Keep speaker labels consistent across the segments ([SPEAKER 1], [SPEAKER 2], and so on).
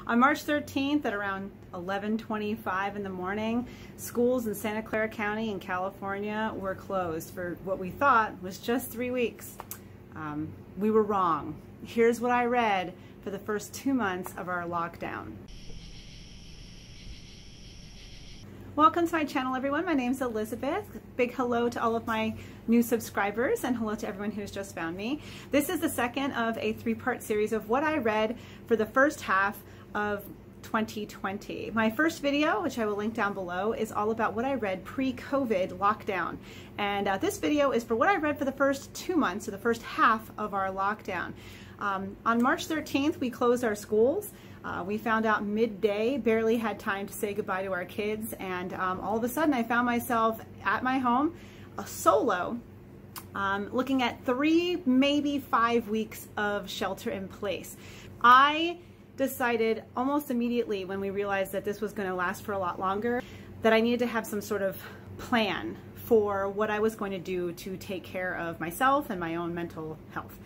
[SPEAKER 1] On March 13th at around 11:25 in the morning, schools in Santa Clara County in California were closed for what we thought was just 3 weeks. We were wrong. Here's what I read for the first 2 months of our lockdown. Welcome to my channel, everyone. My name's Elizabeth. Big hello to all of my new subscribers and hello to everyone who's just found me. This is the second of a 3-part series of what I read for the first half of 2020. My first video, which I will link down below, is all about what I read pre-COVID lockdown. And this video is for what I read for the first 2 months, or the first half of our lockdown. On March 13th, we closed our schools. We found out midday, barely had time to say goodbye to our kids, and all of a sudden I found myself at my home, solo, looking at 3, maybe 5 weeks of shelter in place. I decided almost immediately when we realized that this was going to last for a lot longer, that I needed to have some sort of plan for what I was going to do to take care of myself and my own mental health.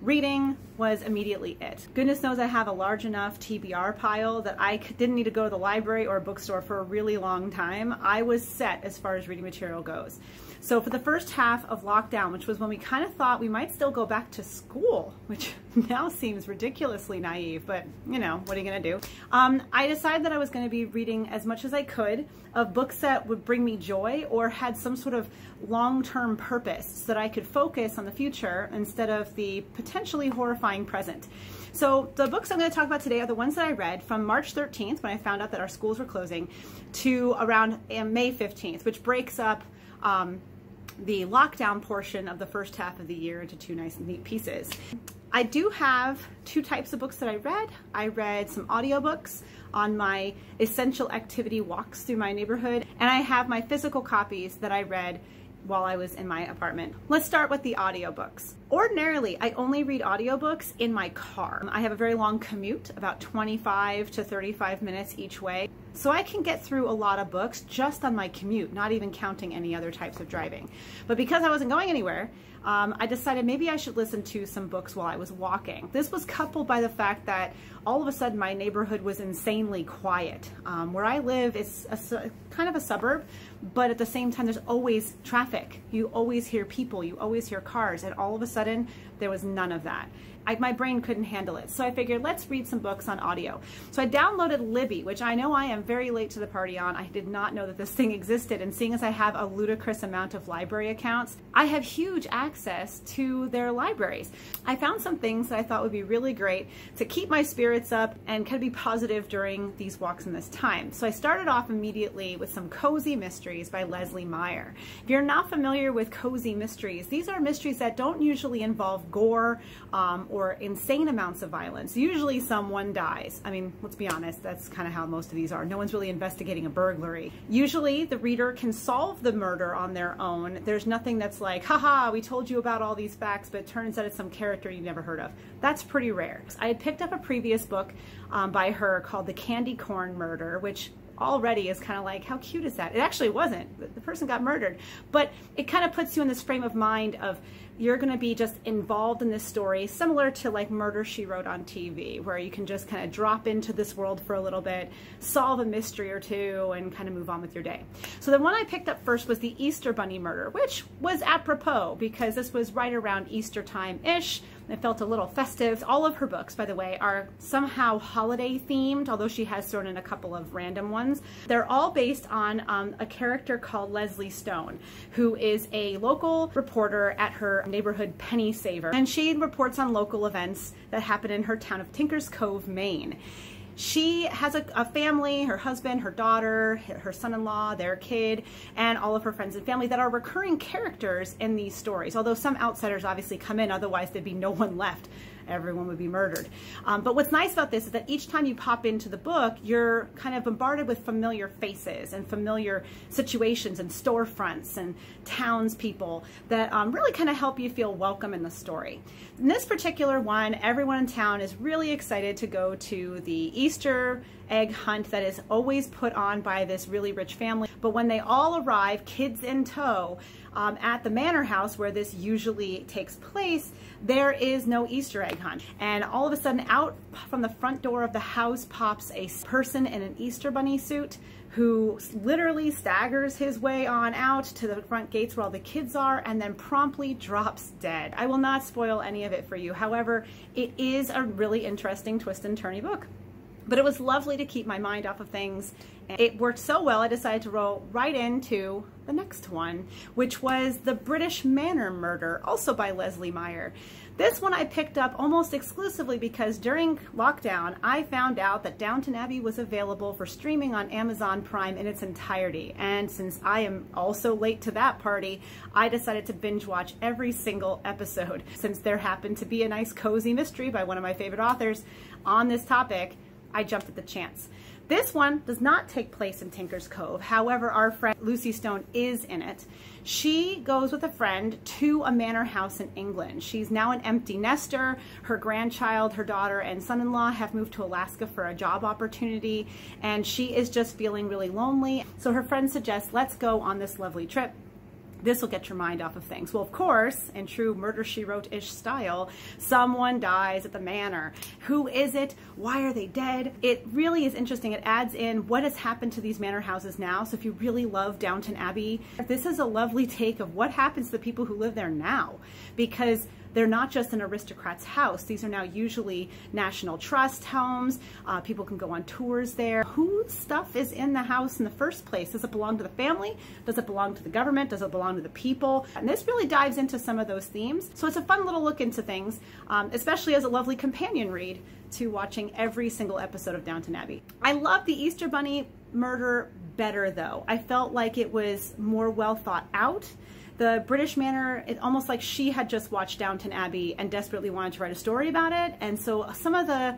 [SPEAKER 1] Reading was immediately it. Goodness knows I have a large enough TBR pile that I didn't need to go to the library or a bookstore for a really long time. I was set as far as reading material goes. So for the first half of lockdown, which was when we kind of thought we might still go back to school, which now seems ridiculously naive, but you know, what are you gonna do? I decided that I was gonna be reading as much as I could of books that would bring me joy or had some sort of long-term purpose so that I could focus on the future instead of the potentially horrifying present. So the books I'm going to talk about today are the ones that I read from March 13th, when I found out that our schools were closing, to around May 15th, which breaks up the lockdown portion of the first half of the year into 2 nice and neat pieces. I do have 2 types of books that I read. I read some audiobooks on my essential activity walks through my neighborhood, and I have my physical copies that I read while I was in my apartment. Let's start with the audiobooks. Ordinarily, I only read audiobooks in my car. I have a very long commute, about 25 to 35 minutes each way. So I can get through a lot of books just on my commute, not even counting any other types of driving. But because I wasn't going anywhere, I decided maybe I should listen to some books while I was walking. This was coupled by the fact that all of a sudden my neighborhood was insanely quiet. Where I live is kind of a suburb, but at the same time there's always traffic. You always hear people, you always hear cars, and all of a sudden there was none of that. My brain couldn't handle it. So I figured, let's read some books on audio. So I downloaded Libby, which I know I am very late to the party on. I did not know that this thing existed. And seeing as I have a ludicrous amount of library accounts, I have huge access to their libraries. I found some things that I thought would be really great to keep my spirits up and kind of be positive during these walks in this time. So I started off immediately with some cozy mysteries by Meier. If you're not familiar with cozy mysteries, these are mysteries that don't usually involve gore, or insane amounts of violence. Usually someone dies. I mean, let's be honest, that's kind of how most of these are. No one's really investigating a burglary. Usually the reader can solve the murder on their own. There's nothing that's like, haha, we told you about all these facts, but it turns out it's some character you never heard of. That's pretty rare. I had picked up a previous book by her called The Candy Corn Murder, which already is kind of like, how cute is that? It actually wasn't. The person got murdered. But it kind of puts you in this frame of mind of you're going to be just involved in this story, similar to like Murder, She Wrote on TV, where you can just kind of drop into this world for a little bit, solve a mystery or two, and kind of move on with your day. So the one I picked up first was The Easter Bunny Murder, which was apropos because this was right around Easter time-ish. It felt a little festive. All of her books, by the way, are somehow holiday themed, although she has thrown in a couple of random ones. They're all based on a character called Leslie Stone, who is a local reporter at her neighborhood Penny Saver, and she reports on local events that happen in her town of Tinkers Cove, Maine. She has a family, her husband, her daughter, her son-in-law, their kid, and all of her friends and family that are recurring characters in these stories, although some outsiders obviously come in, otherwise there'd be no one left. Everyone would be murdered. But what's nice about this is that each time you pop into the book, you're kind of bombarded with familiar faces and familiar situations and storefronts and townspeople that really kind of help you feel welcome in the story. In this particular one, everyone in town is really excited to go to the Easter egg hunt that is always put on by this really rich family. But when they all arrive, kids in tow, at the Manor house where this usually takes place, there is no Easter egg hunt. And all of a sudden, out from the front door of the house pops a person in an Easter bunny suit who literally staggers his way on out to the front gates where all the kids are and then promptly drops dead. I will not spoil any of it for you. However, it is a really interesting twist and turny book. But it was lovely to keep my mind off of things. It worked so well, I decided to roll right into the next one, which was The British Manor Murder, also by Leslie Meier. This one I picked up almost exclusively because during lockdown, I found out that Downton Abbey was available for streaming on Amazon Prime in its entirety. And since I am also late to that party, I decided to binge watch every single episode. Since there happened to be a nice cozy mystery by one of my favorite authors on this topic, I jumped at the chance. This one does not take place in Tinker's Cove. However, our friend Lucy Stone is in it. She goes with a friend to a manor house in England. She's now an empty nester. Her grandchild, her daughter, and son-in-law have moved to Alaska for a job opportunity, and she is just feeling really lonely. So her friend suggests, let's go on this lovely trip. This will get your mind off of things. Well, of course, in true Murder, She Wrote-ish style, someone dies at the manor. Who is it? Why are they dead? It really is interesting. It adds in what has happened to these manor houses now. So if you really love Downton Abbey, this is a lovely take of what happens to the people who live there now, because they're not just an aristocrat's house. These are now usually National Trust homes. People can go on tours there. Whose stuff is in the house in the first place? Does it belong to the family? Does it belong to the government? Does it belong to the people? And this really dives into some of those themes. So it's a fun little look into things, especially as a lovely companion read to watching every single episode of Downton Abbey. I love the Easter Bunny murder better though. I felt like it was more well thought out. The British Manor, it's almost like she had just watched Downton Abbey and desperately wanted to write a story about it. And so some of the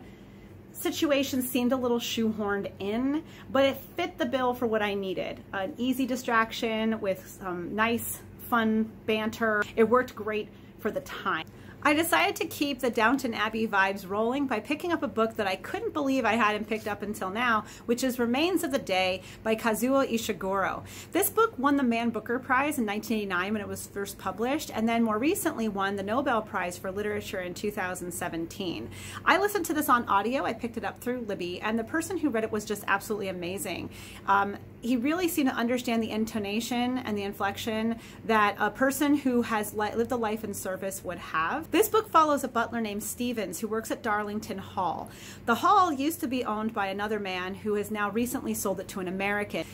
[SPEAKER 1] situations seemed a little shoehorned in, but it fit the bill for what I needed. An easy distraction with some nice, fun banter. It worked great for the time. I decided to keep the Downton Abbey vibes rolling by picking up a book that I couldn't believe I hadn't picked up until now, which is Remains of the Day by Kazou Ishiguro. This book won the Man Booker Prize in 1989 when it was first published, and then more recently won the Nobel Prize for Literature in 2017. I listened to this on audio. I picked it up through Libby, and the person who read it was just absolutely amazing. He really seemed to understand the intonation and the inflection that a person who has lived a life in service would have. This book follows a butler named Stevens who works at Darlington Hall. The hall used to be owned by another man who has now recently sold it to an American.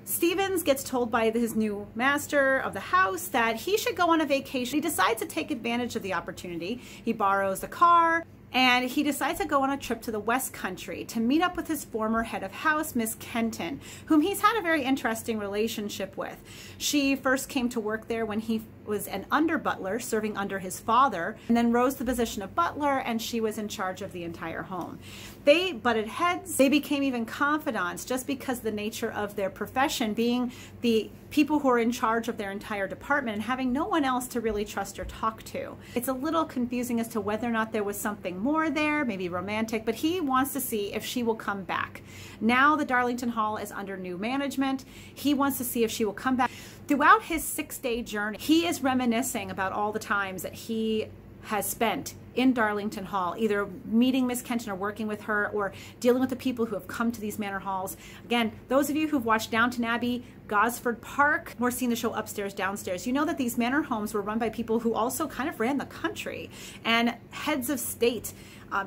[SPEAKER 1] Stevens gets told by his new master of the house that he should go on a vacation. He decides to take advantage of the opportunity. He borrows a car, and he decides to go on a trip to the West Country to meet up with his former head of house, Miss Kenton, whom he's had a very interesting relationship with. She first came to work there when he was an under-butler serving under his father, and then rose to the position of butler, and she was in charge of the entire home. They butted heads. They became even confidants just because of the nature of their profession, being the people who are in charge of their entire department and having no one else to really trust or talk to. It's a little confusing as to whether or not there was something more there, maybe romantic, but he wants to see if she will come back. Now the Darlington Hall is under new management. He wants to see if she will come back. Throughout his 6-day journey, he is reminiscing about all the times that he has spent in Darlington Hall, either meeting Miss Kenton or working with her or dealing with the people who have come to these manor halls. Again, those of you who've watched Downton Abbey, Gosford Park, or seen the show Upstairs, Downstairs, you know that these manor homes were run by people who also kind of ran the country, and heads of state,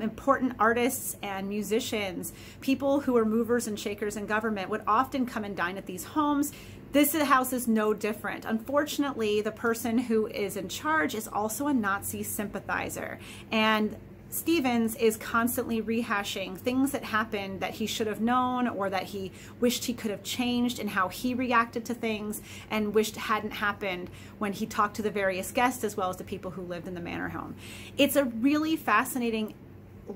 [SPEAKER 1] important artists and musicians, people who were movers and shakers in government would often come and dine at these homes. This house is no different. Unfortunately, the person who is in charge is also a Nazi sympathizer, and Stevens is constantly rehashing things that happened that he should have known or that he wished he could have changed in how he reacted to things and wished hadn't happened when he talked to the various guests as well as the people who lived in the manor home. It's a really fascinating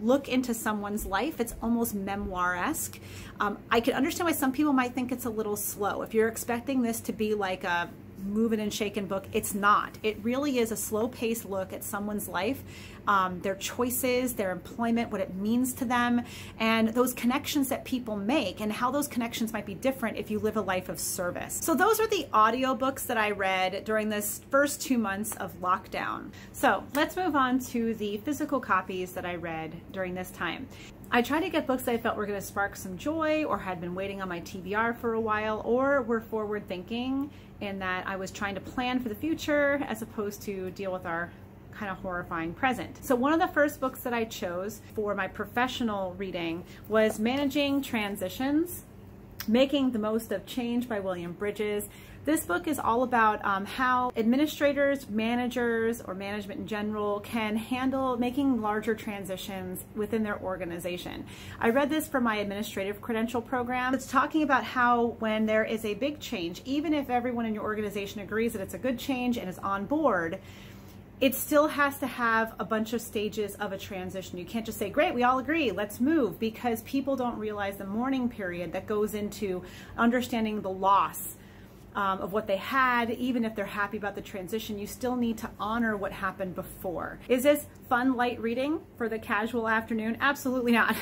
[SPEAKER 1] look into someone's life. It's almost memoir-esque. I can understand why some people might think it's a little slow. If you're expecting this to be like a moving and shaking book. It's not. It really is a slow-paced look at someone's life, their choices, their employment, what it means to them, and those connections that people make, and how those connections might be different if you live a life of service. So those are the audiobooks that I read during this first 2 months of lockdown. So let's move on to the physical copies that I read during this time. I tried to get books that I felt were going to spark some joy, or had been waiting on my TBR for a while, or were forward thinking in that I was trying to plan for the future as opposed to deal with our kind of horrifying present. So one of the first books that I chose for my professional reading was Managing Transitions, Making the Most of Change by William Bridges. This book is all about how administrators, managers, or management in general can handle making larger transitions within their organization. I read this for my administrative credential program. It's talking about how when there is a big change, even if everyone in your organization agrees that it's a good change and is on board, it still has to have a bunch of stages of a transition. You can't just say, great, we all agree, let's move, because people don't realize the mourning period that goes into understanding the loss of what they had. Even if they're happy about the transition, you still need to honor what happened before. Is this fun, light reading for the casual afternoon? Absolutely not.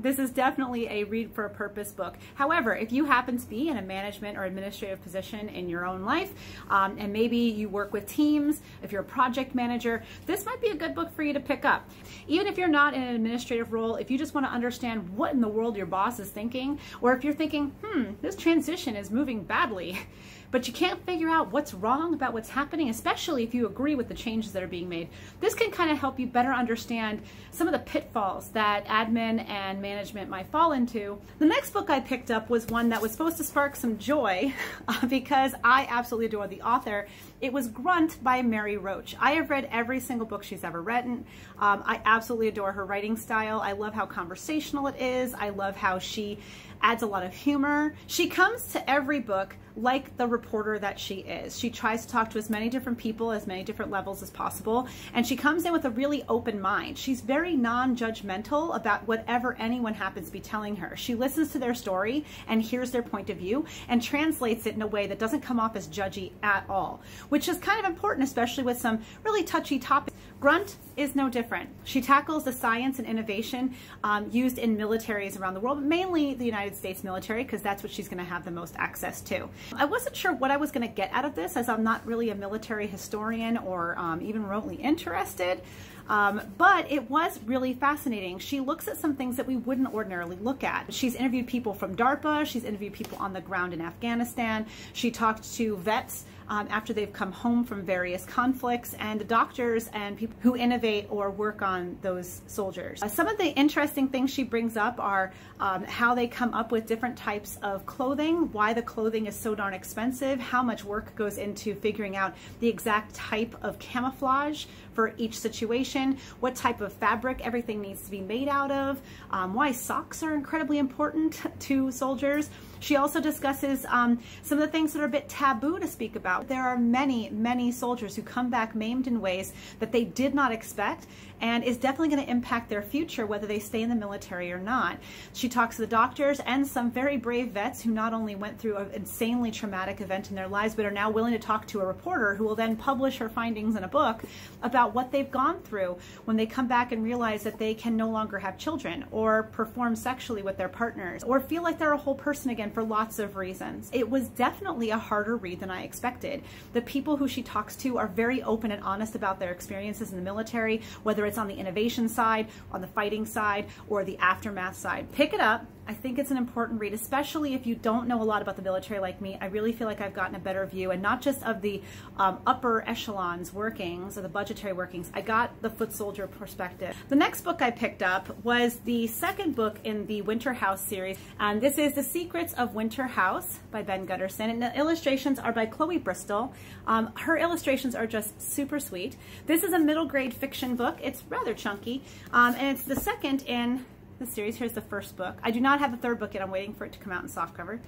[SPEAKER 1] This is definitely a read for a purpose book. However, if you happen to be in a management or administrative position in your own life, and maybe you work with teams, if you're a project manager, this might be a good book for you to pick up. Even if you're not in an administrative role, if you just want to understand what in the world your boss is thinking, or if you're thinking, this transition is moving badly, but you can't figure out what's wrong about what's happening, especially if you agree with the changes that are being made. This can kind of help you better understand some of the pitfalls that admin and management might fall into. The next book I picked up was one that was supposed to spark some joy because I absolutely adore the author. It was Grunt by Mary Roach. I have read every single book she's ever written. I absolutely adore her writing style. I love how conversational it is. I love how she adds a lot of humor. She comes to every book like the reporter that she is. She tries to talk to as many different people, as many different levels as possible, and she comes in with a really open mind. She's very non-judgmental about whatever anyone happens to be telling her. She listens to their story and hears their point of view and translates it in a way that doesn't come off as judgy at all, which is kind of important, especially with some really touchy topics. Grunt is no different. She tackles the science and innovation used in militaries around the world, mainly the United States military, because that's what she's going to have the most access to. I wasn't sure what I was going to get out of this, as I'm not really a military historian or even remotely interested. But it was really fascinating. She looks at some things that we wouldn't ordinarily look at. She's interviewed people from DARPA. She's interviewed people on the ground in Afghanistan. She talked to vets after they've come home from various conflicts, and doctors and people who innovate or work on those soldiers. Some of the interesting things she brings up are how they come up with different types of clothing, why the clothing is so darn expensive, how much work goes into figuring out the exact type of camouflage for each situation, what type of fabric everything needs to be made out of, why socks are incredibly important to soldiers. She also discusses some of the things that are a bit taboo to speak about. There are many, many soldiers who come back maimed in ways that they did not expect, and is definitely going to impact their future, whether they stay in the military or not. She talks to the doctors and some very brave vets who not only went through an insanely traumatic event in their lives, but are now willing to talk to a reporter who will then publish her findings in a book about what they've gone through when they come back and realize that they can no longer have children, or perform sexually with their partners, or feel like they're a whole person again for lots of reasons. It was definitely a harder read than I expected. The people who she talks to are very open and honest about their experiences in the military, whether it's on the innovation side, on the fighting side, or the aftermath side. Pick it up. I think it's an important read, especially if you don't know a lot about the military like me. I really feel like I've gotten a better view, and not just of the upper echelons workings or the budgetary workings. I got the foot soldier perspective. The next book I picked up was the second book in the Winter House series, and this is The Secrets of Winter House by Ben Gutterson, and the illustrations are by Chloe Bristol. Her illustrations are just super sweet. This is a middle grade fiction book. It's rather chunky, and it's the second in the series. Here's the first book. I do not have the third book yet. I'm waiting for it to come out in softcover.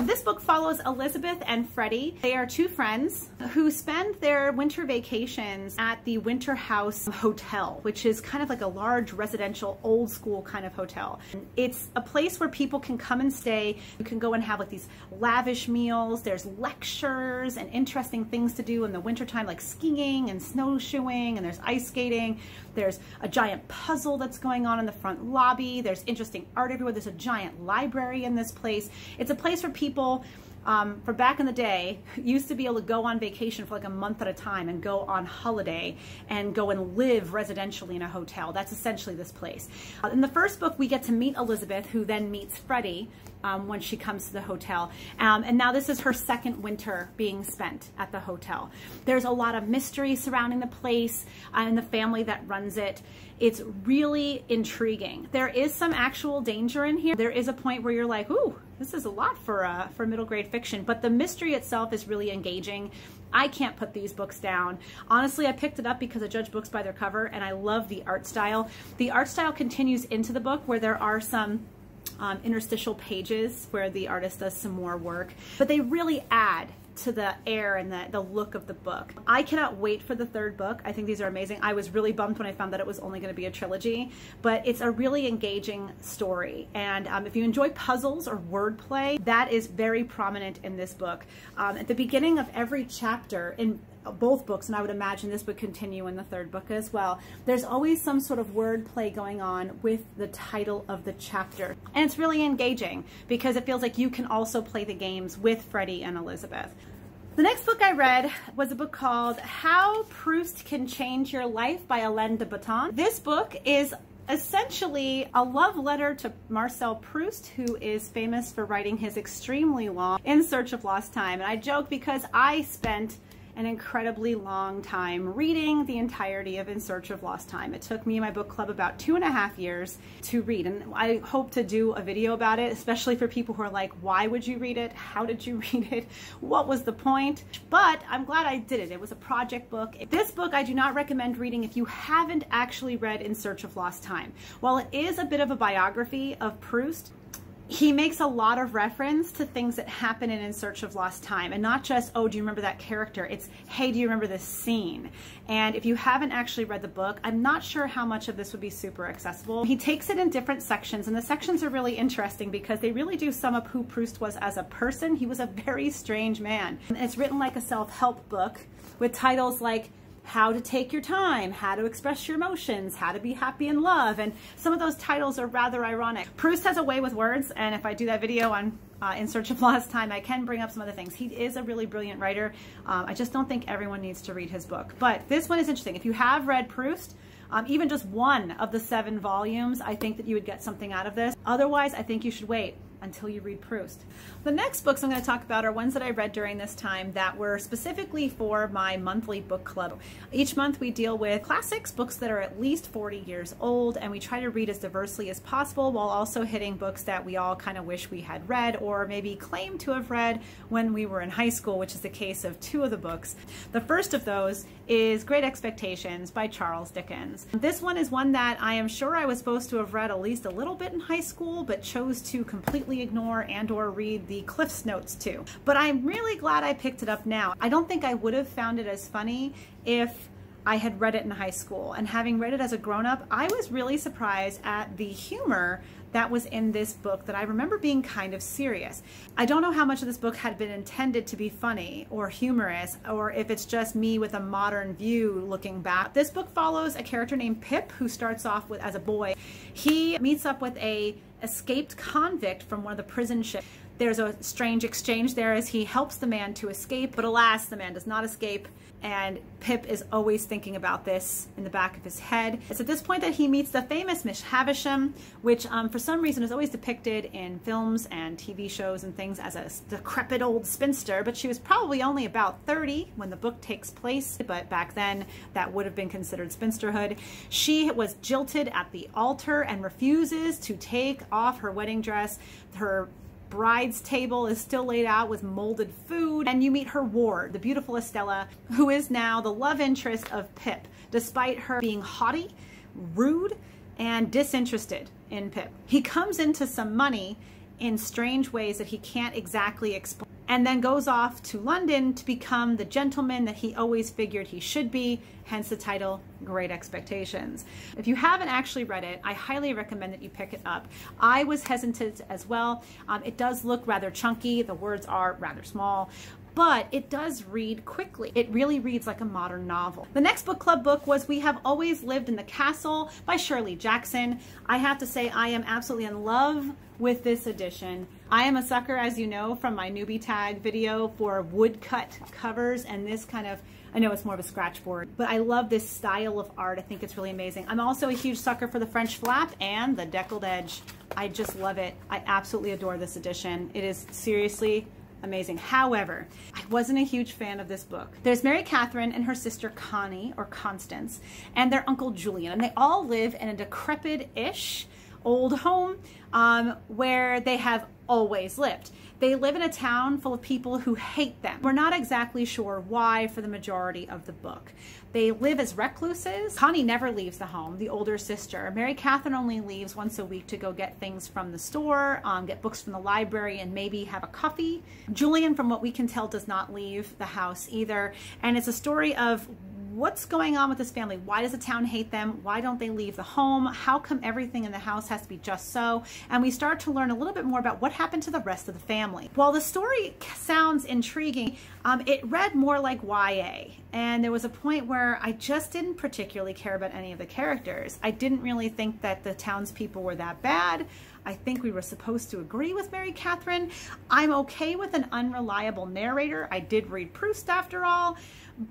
[SPEAKER 1] This book follows Elizabeth and Freddie. They are two friends who spend their winter vacations at the Winter House Hotel, which is kind of like a large residential old school kind of hotel. It's a place where people can come and stay. You can go and have like these lavish meals. There's lectures and interesting things to do in the wintertime, like skiing and snowshoeing, and there's ice skating. There's a giant puzzle that's going on in the front lobby. There's interesting art everywhere. There's a giant library in this place. It's a place where people for back in the day used to be able to go on vacation for like a month at a time and go on holiday and go and live residentially in a hotel. That's essentially this place. In the first book, we get to meet Elizabeth, who then meets Freddie when she comes to the hotel. And now this is her second winter being spent at the hotel. There's a lot of mystery surrounding the place and the family that runs it. It's really intriguing. There is some actual danger in here. There is a point where you're like, ooh, this is a lot for middle grade fiction, but the mystery itself is really engaging. I can't put these books down. Honestly, I picked it up because I judge books by their cover, and I love the art style. The art style continues into the book where there are some interstitial pages where the artist does some more work, but they really add to the air and the look of the book. I cannot wait for the third book. I think these are amazing. I was really bummed when I found that it was only going to be a trilogy, but it's a really engaging story. And if you enjoy puzzles or wordplay, that is very prominent in this book. At the beginning of every chapter in both books, and I would imagine this would continue in the third book as well, there's always some sort of wordplay going on with the title of the chapter. And it's really engaging because it feels like you can also play the games with Freddie and Elizabeth. The next book I read was a book called How Proust Can Change Your Life by Alain de Botton. This book is essentially a love letter to Marcel Proust, who is famous for writing his extremely long In Search of Lost Time. And I joke because I spent an incredibly long time reading the entirety of In Search of Lost Time. It took me and my book club about 2.5 years to read, and I hope to do a video about it, especially for people who are like, why would you read it? How did you read it? What was the point? But I'm glad I did it. It was a project book. This book I do not recommend reading if you haven't actually read In Search of Lost Time. While it is a bit of a biography of Proust, he makes a lot of reference to things that happen in Search of Lost Time, and not just, oh, do you remember that character? It's, hey, do you remember this scene? And if you haven't actually read the book, I'm not sure how much of this would be super accessible. He takes it in different sections, and the sections are really interesting because they really do sum up who Proust was as a person. He was a very strange man. And it's written like a self-help book with titles like How to Take Your Time, How to Express Your Emotions, How to Be Happy in Love, and some of those titles are rather ironic. Proust has a way with words, and if I do that video on In Search of Lost Time, I can bring up some other things. He is a really brilliant writer. I just don't think everyone needs to read his book. But this one is interesting. If you have read Proust, even just one of the 7 volumes, I think that you would get something out of this. Otherwise, I think you should wait until you read Proust. The next books I'm going to talk about are ones that I read during this time that were specifically for my monthly book club. Each month we deal with classics, books that are at least 40 years old, and we try to read as diversely as possible while also hitting books that we all kind of wish we had read or maybe claim to have read when we were in high school, which is the case of 2 of the books. The first of those is Great Expectations by Charles Dickens. This one is one that I am sure I was supposed to have read at least a little bit in high school, but chose to completely ignore and or read the Cliff's Notes to. But I'm really glad I picked it up now. I don't think I would have found it as funny if I had read it in high school. And having read it as a grown-up, I was really surprised at the humor that was in this book that I remember being kind of serious. I don't know how much of this book had been intended to be funny or humorous, or if it's just me with a modern view looking back. This book follows a character named Pip who starts off with as a boy. He meets up with a escaped convict from one of the prison ships. There's a strange exchange there as he helps the man to escape, but alas, the man does not escape, and Pip is always thinking about this in the back of his head. It's at this point that he meets the famous Miss Havisham, which for some reason is always depicted in films and TV shows and things as a decrepit old spinster, but she was probably only about 30 when the book takes place, but back then that would have been considered spinsterhood. She was jilted at the altar and refuses to take off her wedding dress. Her bride's table is still laid out with molded food, and you meet her ward, the beautiful Estella, who is now the love interest of Pip, despite her being haughty, rude, and disinterested in Pip. He comes into some money in strange ways that he can't exactly explain, and then goes off to London to become the gentleman that he always figured he should be, hence the title, Great Expectations. If you haven't actually read it, I highly recommend that you pick it up. I was hesitant as well. It does look rather chunky, the words are rather small, but it does read quickly. It really reads like a modern novel. The next book club book was We Have Always Lived in the Castle by Shirley Jackson. I have to say I am absolutely in love with this edition. I am a sucker, as you know, from my newbie tag video for woodcut covers, and this kind of, I know it's more of a scratch board, but I love this style of art. I think it's really amazing. I'm also a huge sucker for the French flap and the deckled edge. I just love it. I absolutely adore this edition. It is seriously amazing. However, I wasn't a huge fan of this book. There's Mary Catherine and her sister Connie, or Constance, and their uncle Julian, and they all live in a decrepit-ish old home where they have always lived. They live in a town full of people who hate them. We're not exactly sure why for the majority of the book. They live as recluses. Connie never leaves the home, the older sister. Mary Catherine only leaves once a week to go get things from the store, get books from the library, and maybe have a coffee. Julian, from what we can tell, does not leave the house either. And it's a story of what's going on with this family? Why does the town hate them? Why don't they leave the home? How come everything in the house has to be just so? And we start to learn a little bit more about what happened to the rest of the family. While the story sounds intriguing, it read more like YA. And there was a point where I just didn't particularly care about any of the characters. I didn't really think that the townspeople were that bad. I think we were supposed to agree with Mary Catherine. I'm okay with an unreliable narrator. I did read Proust after all,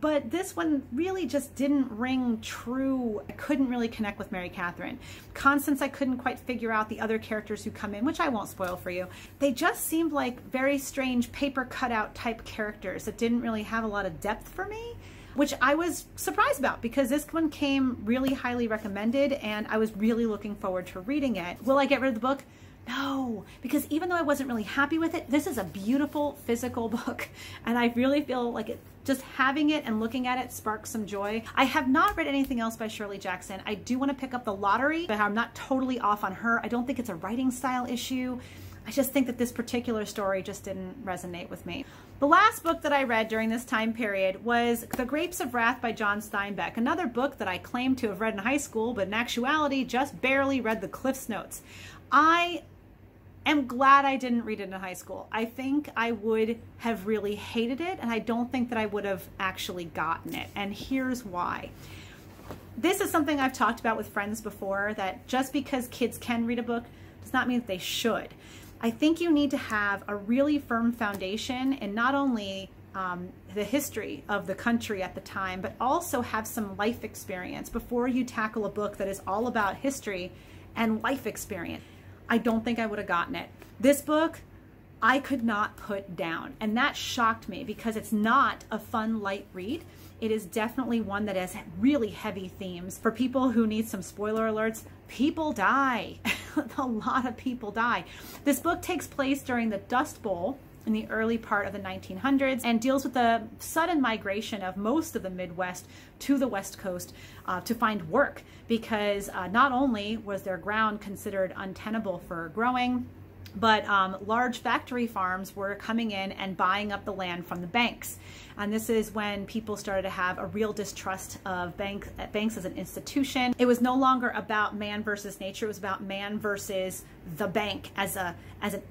[SPEAKER 1] but this one really just didn't ring true. I couldn't really connect with Mary Catherine. Constance, I couldn't quite figure out the other characters who come in, which I won't spoil for you. They just seemed like very strange paper cutout type characters that didn't really have a lot of depth for me, which I was surprised about because this one came really highly recommended and I was really looking forward to reading it. Will I get rid of the book? No, because even though I wasn't really happy with it, this is a beautiful physical book and I really feel like just having it and looking at it sparks some joy. I have not read anything else by Shirley Jackson. I do want to pick up The Lottery, but I'm not totally off on her. I don't think it's a writing style issue. I just think that this particular story just didn't resonate with me. The last book that I read during this time period was The Grapes of Wrath by John Steinbeck, another book that I claimed to have read in high school, but in actuality just barely read the Cliff's Notes. I am glad I didn't read it in high school. I think I would have really hated it, and I don't think that I would have actually gotten it, and here's why. This is something I've talked about with friends before, that just because kids can read a book does not mean that they should. I think you need to have a really firm foundation in not only the history of the country at the time, but also have some life experience before you tackle a book that is all about history and life experience. I don't think I would have gotten it. This book, I could not put down, and that shocked me because it's not a fun, light read. It is definitely one that has really heavy themes. For people who need some spoiler alerts, people die. A lot of people die. This book takes place during the Dust Bowl in the early part of the 1900s and deals with the sudden migration of most of the Midwest to the West Coast to find work because not only was their ground considered untenable for growing, but large factory farms were coming in and buying up the land from the banks. And this is when people started to have a real distrust of banks as an institution. It was no longer about man versus nature, it was about man versus the bank as an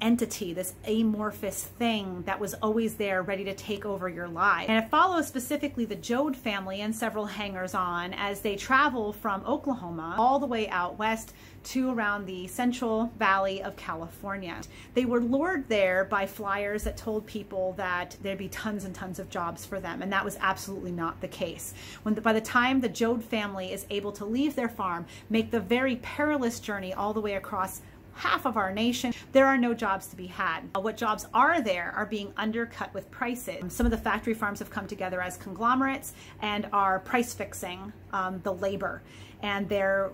[SPEAKER 1] entity, this amorphous thing that was always there ready to take over your life. And it follows specifically the Joad family and several hangers-on as they travel from Oklahoma all the way out west to around the Central Valley of California. They were lured there by flyers that told people that there'd be tons and tons of jobs for them, and that was absolutely not the case. By the time the Joad family is able to leave their farm, make the very perilous journey all the way across half of our nation, there are no jobs to be had. What jobs are there are being undercut with prices. Some of the factory farms have come together as conglomerates and are price fixing the labor, and they're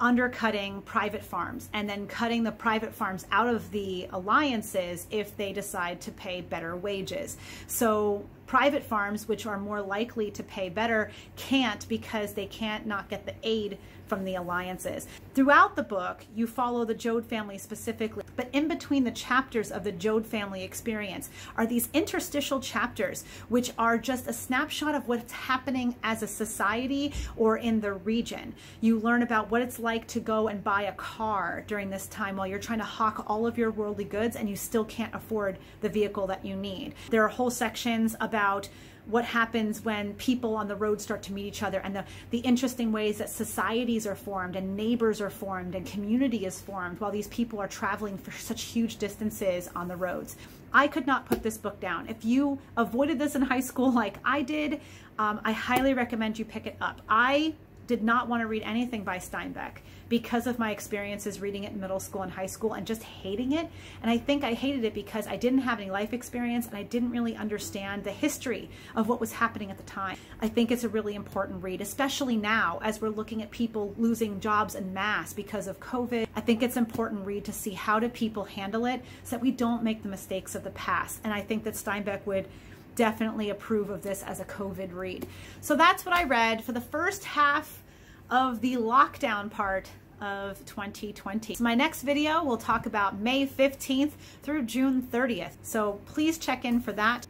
[SPEAKER 1] undercutting private farms and then cutting the private farms out of the alliances if they decide to pay better wages. So Private farms, which are more likely to pay better, can't because they can't not get the aid from the alliances. Throughout the book, you follow the Joad family specifically, but in between the chapters of the Joad family experience are these interstitial chapters, which are just a snapshot of what's happening as a society or in the region. You learn about what it's like to go and buy a car during this time while you're trying to hawk all of your worldly goods and you still can't afford the vehicle that you need. There are whole sections about what happens when people on the road start to meet each other, and the interesting ways that societies are formed and neighbors are formed and community is formed while these people are traveling for such huge distances on the roads. I could not put this book down. If you avoided this in high school like I did, I highly recommend you pick it up. I did not want to read anything by Steinbeck because of my experiences reading it in middle school and high school and just hating it. And I think I hated it because I didn't have any life experience and I didn't really understand the history of what was happening at the time. I think it's a really important read, especially now as we're looking at people losing jobs en masse because of COVID. I think it's an important read to see how do people handle it so that we don't make the mistakes of the past. And I think that Steinbeck would definitely approve of this as a COVID read. So that's what I read for the first half of the lockdown part of 2020. So my next video will talk about May 15th through June 30th. So please check in for that.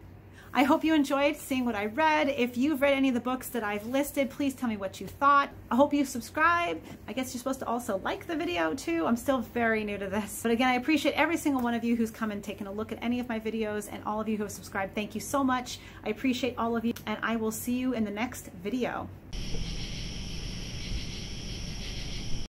[SPEAKER 1] I hope you enjoyed seeing what I read. If you've read any of the books that I've listed, please tell me what you thought. I hope you subscribe. I guess you're supposed to also like the video too. I'm still very new to this. But again, I appreciate every single one of you who's come and taken a look at any of my videos, and all of you who have subscribed. Thank you so much. I appreciate all of you, and I will see you in the next video.